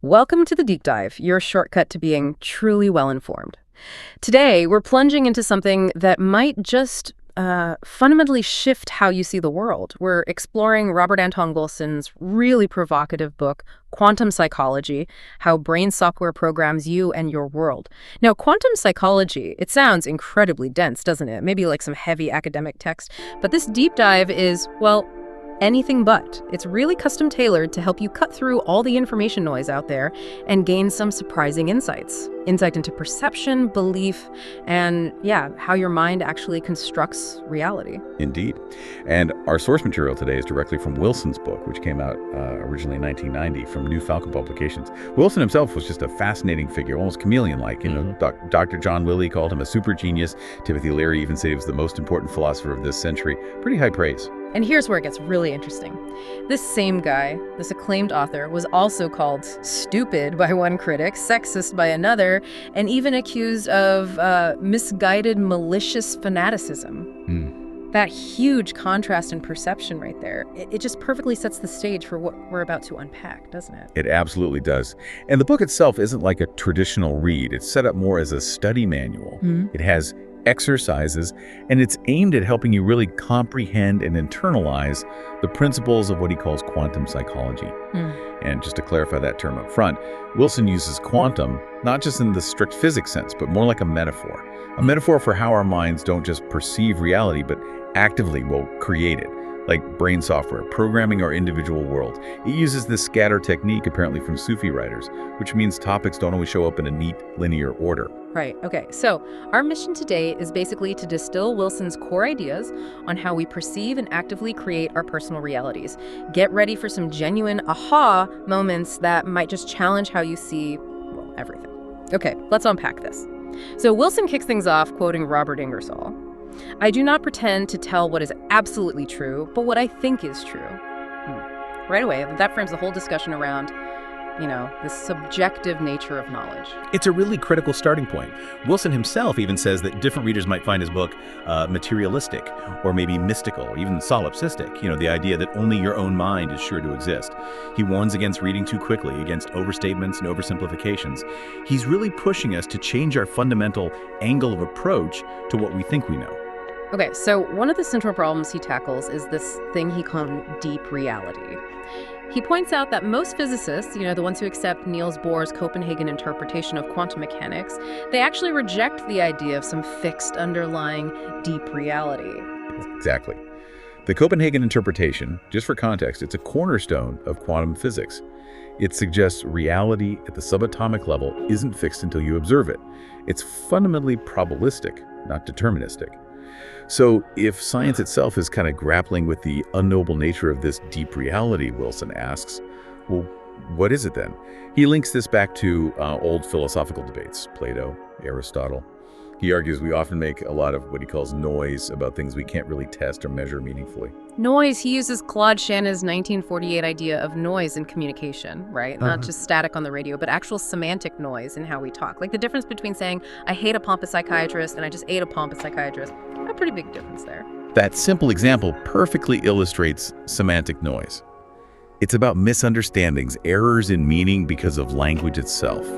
Welcome to the Deep Dive, your shortcut to being truly well-informed. Today, we're plunging into something that might just fundamentally shift how you see the world. We're exploring Robert Anton Wilson's really provocative book, Quantum Psychology: How Brain Software Programs You and Your World. Now, quantum psychology, it sounds incredibly dense, doesn't it? Maybe like some heavy academic text. But this deep dive is, well, anything but. It's really custom tailored to help you cut through all the information noise out there and gain some surprising insights. Insight into perception, belief, and how your mind actually constructs reality. Indeed. And our source material today is directly from Wilson's book, which came out originally in 1990 from New Falcon Publications. Wilson himself was just a fascinating figure, almost chameleon-like. Dr. John Willie called him a super genius. Timothy Leary even said he was the most important philosopher of this century. Pretty high praise. And here's where it gets really interesting. This same guy, this acclaimed author, was also called stupid by one critic, sexist by another, and even accused of misguided, malicious fanaticism. That huge contrast in perception right there, it just perfectly sets the stage for what we're about to unpack, doesn't it? It absolutely does. And the book itself isn't like a traditional read. It's set up more as a study manual. It has exercises, and it's aimed at helping you really comprehend and internalize the principles of what he calls quantum psychology. And just to clarify that term up front, Wilson uses quantum not just in the strict physics sense, but more like a metaphor for how our minds don't just perceive reality, but actively will create it, like brain software, programming our individual world. It uses this scatter technique apparently from Sufi writers, which means topics don't always show up in a neat, linear order. Right, okay. So our mission today is basically to distill Wilson's core ideas on how we perceive and actively create our personal realities. Get ready for some genuine aha moments that might just challenge how you see, well, everything. Okay, let's unpack this. So Wilson kicks things off quoting Robert Ingersoll. "I do not pretend to tell what is absolutely true, but what I think is true." Right away, that frames the whole discussion around the subjective nature of knowledge. It's a really critical starting point. Wilson himself even says that different readers might find his book materialistic, or maybe mystical, or even solipsistic. The idea that only your own mind is sure to exist. He warns against reading too quickly, against overstatements and oversimplifications. He's really pushing us to change our fundamental angle of approach to what we think we know. Okay, so one of the central problems he tackles is this thing he called deep reality. He points out that most physicists, the ones who accept Niels Bohr's Copenhagen interpretation of quantum mechanics, they actually reject the idea of some fixed underlying deep reality. Exactly. The Copenhagen interpretation, just for context, it's a cornerstone of quantum physics. It suggests reality at the subatomic level isn't fixed until you observe it. It's fundamentally probabilistic, not deterministic. So if science itself is kind of grappling with the unknowable nature of this deep reality, Wilson asks, well, what is it then? He links this back to old philosophical debates, Plato, Aristotle. He argues we often make a lot of what he calls noise about things we can't really test or measure meaningfully. Noise, he uses Claude Shanna's 1948 idea of noise in communication, right? Not just static on the radio, but actual semantic noise in how we talk. Like the difference between saying, I hate a pompous psychiatrist and I just ate a pompous psychiatrist. A pretty big difference there. That simple example perfectly illustrates semantic noise. It's about misunderstandings, errors in meaning because of language itself.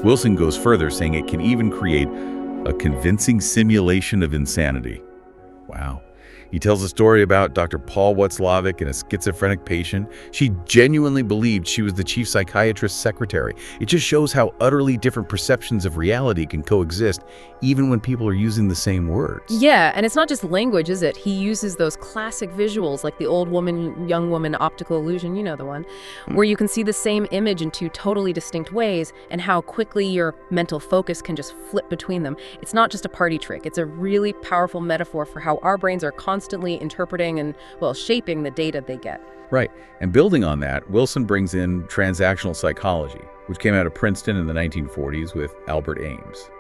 Wilson goes further, saying it can even create a convincing simulation of insanity. Wow. He tells a story about Dr. Paul Watzlawick and a schizophrenic patient. She genuinely believed she was the chief psychiatrist's secretary. It just shows how utterly different perceptions of reality can coexist, even when people are using the same words. Yeah, and it's not just language, is it? He uses those classic visuals like the old woman, young woman optical illusion, you know the one, where you can see the same image in two totally distinct ways and how quickly your mental focus can just flip between them. It's not just a party trick. It's a really powerful metaphor for how our brains are constantly interpreting and, shaping the data they get. Right. And building on that, Wilson brings in transactional psychology, which came out of Princeton in the 1940s with Albert Ames.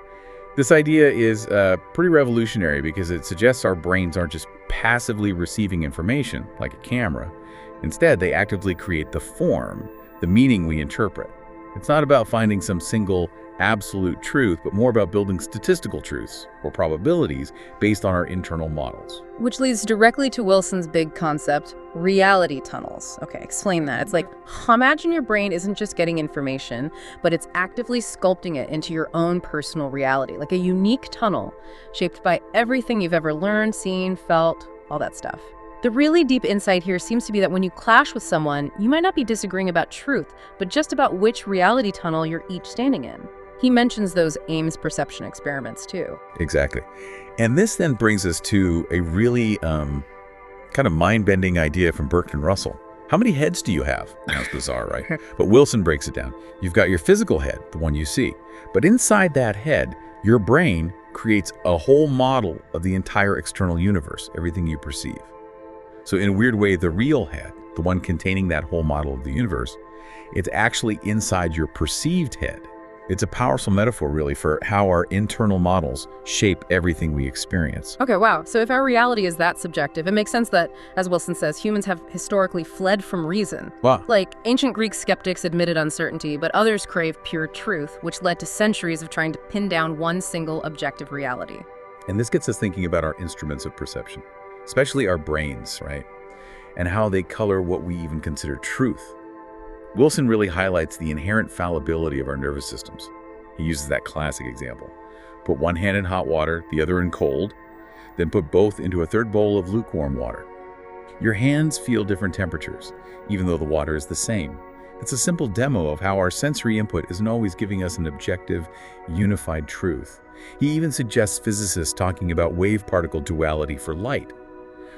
This idea is pretty revolutionary because it suggests our brains aren't just passively receiving information like a camera. Instead, they actively create the form, the meaning we interpret. It's not about finding some single absolute truth, but more about building statistical truths or probabilities based on our internal models. Which leads directly to Wilson's big concept, reality tunnels. Okay, explain that. It's like, imagine your brain isn't just getting information, but it's actively sculpting it into your own personal reality, like a unique tunnel shaped by everything you've ever learned, seen, felt, all that stuff. The really deep insight here seems to be that when you clash with someone, you might not be disagreeing about truth, but just about which reality tunnel you're each standing in. He mentions those Ames perception experiments, too. Exactly. And this then brings us to a really kind of mind-bending idea from Bertrand Russell. How many heads do you have? That's bizarre, right? But Wilson breaks it down. You've got your physical head, the one you see. But inside that head, your brain creates a whole model of the entire external universe, everything you perceive. So in a weird way, the real head, the one containing that whole model of the universe, it's actually inside your perceived head. It's a powerful metaphor, really, for how our internal models shape everything we experience. Okay, wow. So if our reality is that subjective, it makes sense that, as Wilson says, humans have historically fled from reason. Wow. Like, ancient Greek skeptics admitted uncertainty, but others crave pure truth, which led to centuries of trying to pin down one single objective reality. And this gets us thinking about our instruments of perception, especially our brains, right? And how they color what we even consider truth. Wilson really highlights the inherent fallibility of our nervous systems. He uses that classic example. Put one hand in hot water, the other in cold, then put both into a third bowl of lukewarm water. Your hands feel different temperatures, even though the water is the same. It's a simple demo of how our sensory input isn't always giving us an objective, unified truth. He even suggests physicists talking about wave-particle duality for light.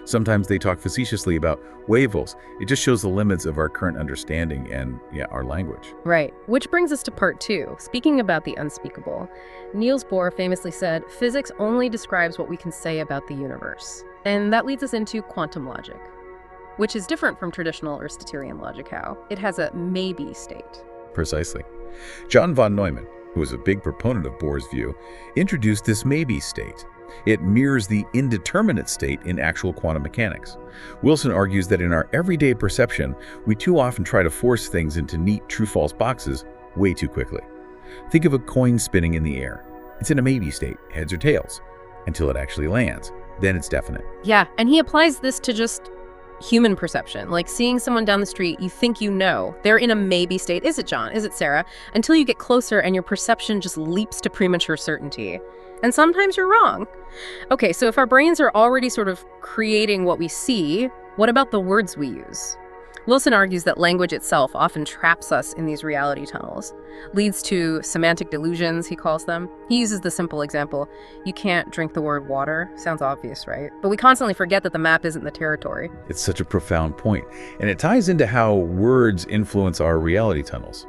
Sometimes they talk facetiously about wavelets. It just shows the limits of our current understanding and, our language. Right. Which brings us to part 2. Speaking about the unspeakable, Niels Bohr famously said, physics only describes what we can say about the universe. And that leads us into quantum logic, which is different from traditional Aristotelean logic. How it has a maybe state. Precisely. John von Neumann, who was a big proponent of Bohr's view, introduced this maybe state. It mirrors the indeterminate state in actual quantum mechanics. Wilson argues that in our everyday perception, we too often try to force things into neat true-false boxes way too quickly. Think of a coin spinning in the air. It's in a maybe state, heads or tails, until it actually lands. Then it's definite. Yeah, and he applies this to just human perception. Like seeing someone down the street, you think you know. They're in a maybe state. Is it John? Is it Sarah? Until you get closer and your perception just leaps to premature certainty. And sometimes you're wrong. Okay, so if our brains are already sort of creating what we see, what about the words we use? Wilson argues that language itself often traps us in these reality tunnels, leads to semantic delusions, he calls them. He uses the simple example, you can't drink the word water. Sounds obvious, right? But we constantly forget that the map isn't the territory. It's such a profound point, and it ties into how words influence our reality tunnels.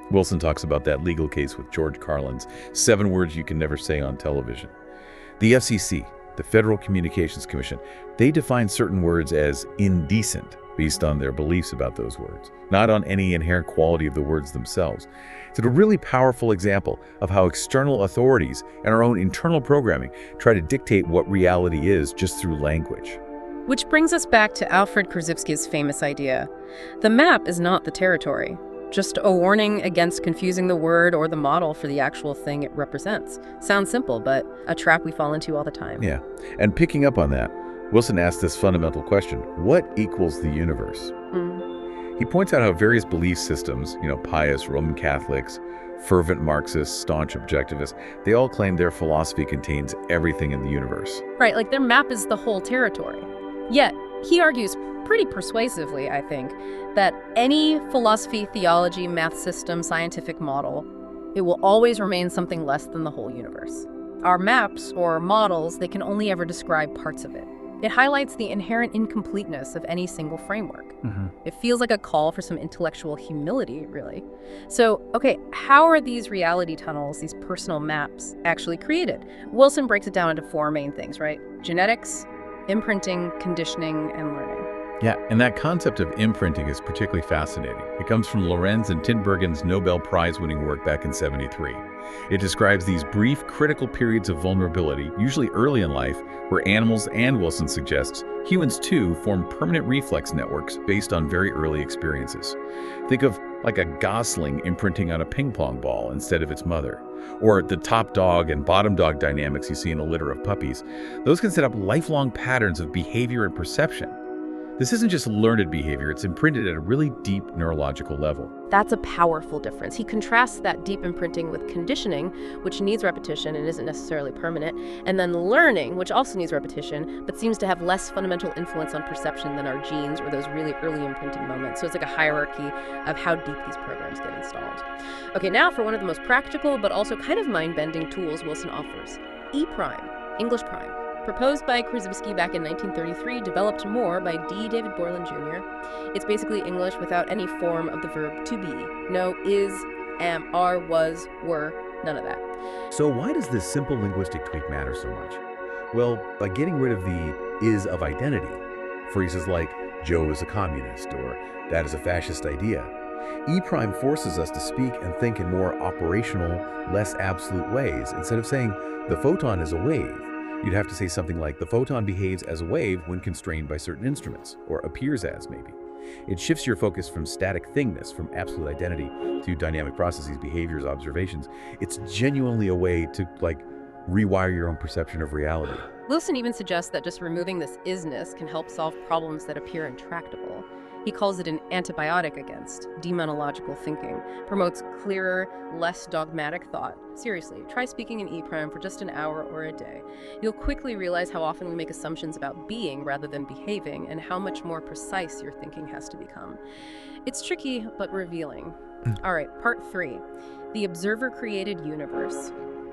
Wilson talks about that legal case with George Carlin's 7 words you can never say on television. The FCC, the Federal Communications Commission, they define certain words as indecent based on their beliefs about those words, not on any inherent quality of the words themselves. It's a really powerful example of how external authorities and our own internal programming try to dictate what reality is just through language. Which brings us back to Alfred Korzybski's famous idea. The map is not the territory, just a warning against confusing the word or the model for the actual thing it represents. Sounds simple, but a trap we fall into all the time. Yeah, and picking up on that, Wilson asked this fundamental question, what equals the universe? He points out how various belief systems, pious Roman Catholics, fervent Marxists, staunch objectivists, they all claim their philosophy contains everything in the universe. Right, like their map is the whole territory. Yet, he argues pretty persuasively, I think, that any philosophy, theology, math system, scientific model, it will always remain something less than the whole universe. Our maps, or models, they can only ever describe parts of it. It highlights the inherent incompleteness of any single framework. It feels like a call for some intellectual humility, really. So, okay, how are these reality tunnels, these personal maps, actually created? Wilson breaks it down into 4 main things, right? Genetics, imprinting, conditioning, and learning. Yeah, and that concept of imprinting is particularly fascinating. It comes from Lorenz and Tinbergen's Nobel Prize-winning work back in '73. It describes these brief, critical periods of vulnerability, usually early in life, where animals and, Wilson suggests, humans too form permanent reflex networks based on very early experiences. Think of like a gosling imprinting on a ping pong ball instead of its mother, or the top dog and bottom dog dynamics you see in a litter of puppies. Those can set up lifelong patterns of behavior and perception. This isn't just learned behavior, it's imprinted at a really deep neurological level. That's a powerful difference. He contrasts that deep imprinting with conditioning, which needs repetition and isn't necessarily permanent, and then learning, which also needs repetition, but seems to have less fundamental influence on perception than our genes or those really early imprinting moments. So it's like a hierarchy of how deep these programs get installed. Okay, now for one of the most practical, but also kind of mind-bending tools Wilson offers, E-prime, English prime. Proposed by Krzyzewski back in 1933, developed more by David Bohm Jr. It's basically English without any form of the verb to be. No is, am, are, was, were, none of that. So why does this simple linguistic tweak matter so much? Well, by getting rid of the is of identity, phrases like Joe is a communist or that is a fascist idea, E-prime forces us to speak and think in more operational, less absolute ways. Instead of saying the photon is a wave, you'd have to say something like, the photon behaves as a wave when constrained by certain instruments, or appears as, maybe. It shifts your focus from static thingness, from absolute identity, to dynamic processes, behaviors, observations. It's genuinely a way to, rewire your own perception of reality. Wilson even suggests that just removing this isness can help solve problems that appear intractable. He calls it an antibiotic against demonological thinking, promotes clearer, less dogmatic thought. Seriously, try speaking in E-prime for just an hour or a day. You'll quickly realize how often we make assumptions about being rather than behaving, and how much more precise your thinking has to become. It's tricky, but revealing. All right, part 3, the observer-created universe.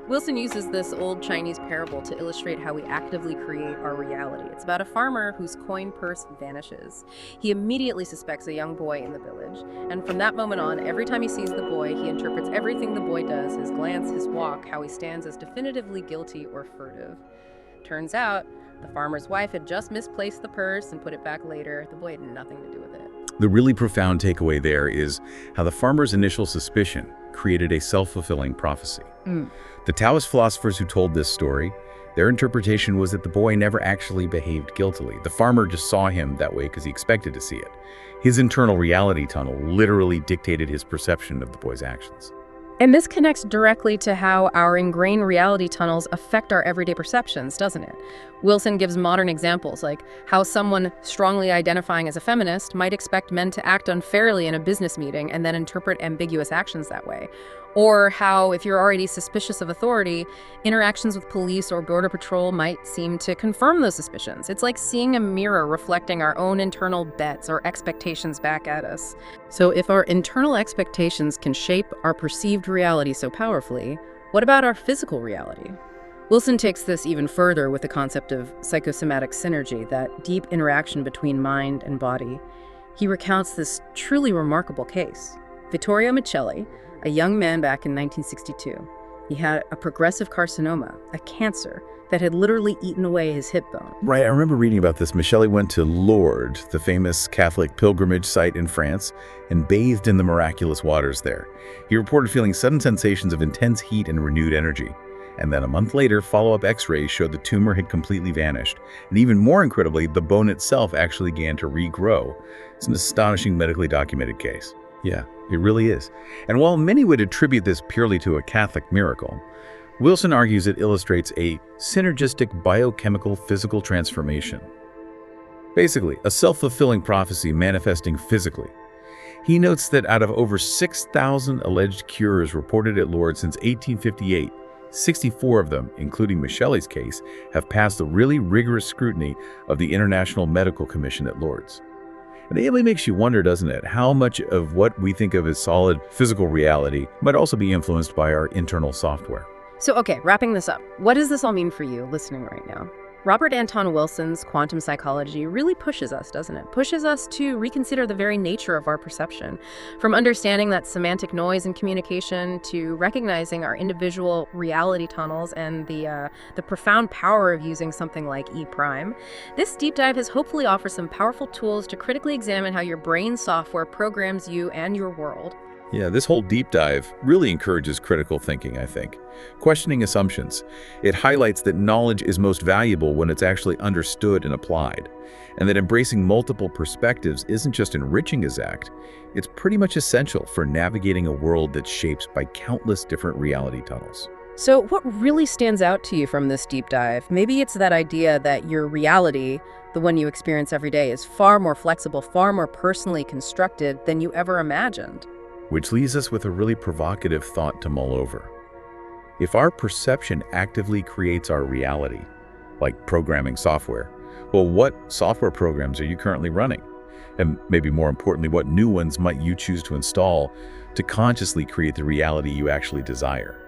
Wilson uses this old Chinese parable to illustrate how we actively create our reality. It's about a farmer whose coin purse vanishes. He immediately suspects a young boy in the village, and from that moment on, every time he sees the boy, he interprets everything the boy does, his glance, his walk, how he stands, as definitively guilty or furtive. Turns out, the farmer's wife had just misplaced the purse and put it back later. The boy had nothing to do with it. The really profound takeaway there is how the farmer's initial suspicion created a self-fulfilling prophecy. The Taoist philosophers who told this story, their interpretation was that the boy never actually behaved guiltily. The farmer just saw him that way because he expected to see it. His internal reality tunnel literally dictated his perception of the boy's actions. And this connects directly to how our ingrained reality tunnels affect our everyday perceptions, doesn't it? Wilson gives modern examples, like how someone strongly identifying as a feminist might expect men to act unfairly in a business meeting and then interpret ambiguous actions that way. Or how, if you're already suspicious of authority, interactions with police or border patrol might seem to confirm those suspicions. It's like seeing a mirror reflecting our own internal bets or expectations back at us. So if our internal expectations can shape our perceived reality so powerfully, what about our physical reality? Wilson takes this even further with the concept of psychosomatic synergy, that deep interaction between mind and body. He recounts this truly remarkable case. Vittorio Michelli, a young man back in 1962. He had a progressive carcinoma, a cancer, that had literally eaten away his hip bone. Right, I remember reading about this. Michelli went to Lourdes, the famous Catholic pilgrimage site in France, and bathed in the miraculous waters there. He reported feeling sudden sensations of intense heat and renewed energy. And then a month later, follow-up x-rays showed the tumor had completely vanished. And even more incredibly, the bone itself actually began to regrow. It's an astonishing medically documented case. Yeah, it really is. And while many would attribute this purely to a Catholic miracle, Wilson argues it illustrates a synergistic biochemical physical transformation. Basically, a self-fulfilling prophecy manifesting physically. He notes that out of over 6,000 alleged cures reported at Lourdes since 1858, 64 of them, including Michelli's case, have passed the really rigorous scrutiny of the International Medical Commission at Lourdes. And it really makes you wonder, doesn't it, how much of what we think of as solid physical reality might also be influenced by our internal software. So, okay, wrapping this up, what does this all mean for you listening right now? Robert Anton Wilson's quantum psychology really pushes us, doesn't it? Pushes us to reconsider the very nature of our perception, from understanding that semantic noise in communication to recognizing our individual reality tunnels and the profound power of using something like E prime. This deep dive has hopefully offered some powerful tools to critically examine how your brain software programs you and your world. Yeah, this whole deep dive really encourages critical thinking, I think. Questioning assumptions. It highlights that knowledge is most valuable when it's actually understood and applied, and that embracing multiple perspectives isn't just enriching his act, it's pretty much essential for navigating a world that's shaped by countless different reality tunnels. So what really stands out to you from this deep dive? Maybe it's that idea that your reality, the one you experience every day, is far more flexible, far more personally constructed than you ever imagined. Which leaves us with a really provocative thought to mull over. If our perception actively creates our reality, like programming software, well, what software programs are you currently running? And maybe more importantly, what new ones might you choose to install to consciously create the reality you actually desire?